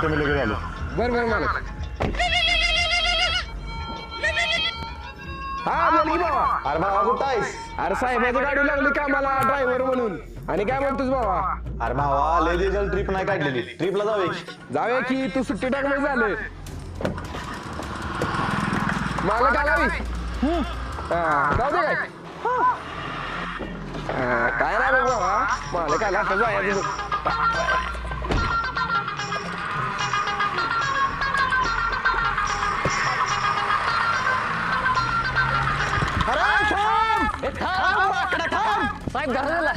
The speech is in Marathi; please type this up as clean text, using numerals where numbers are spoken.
तुम्ही लगेच आलो. बरं मालक. हा बोल की बाबा. अरे भावा कुठं आहेस? अरे साहेबाची गाडी लागली कामाला ड्रायव्हर म्हणून. आणि काय म्हणतोस बाबा? अरे भावा लय दिवस ट्रिप नाही काढलेली. ट्रिपला जाऊया की. तू सुट्टी टाक म्हणजे झालं. मालक आलावी जाऊ दे काय काय नाही बघ बाबा. मालक आला आता जायचं. साहेब घराला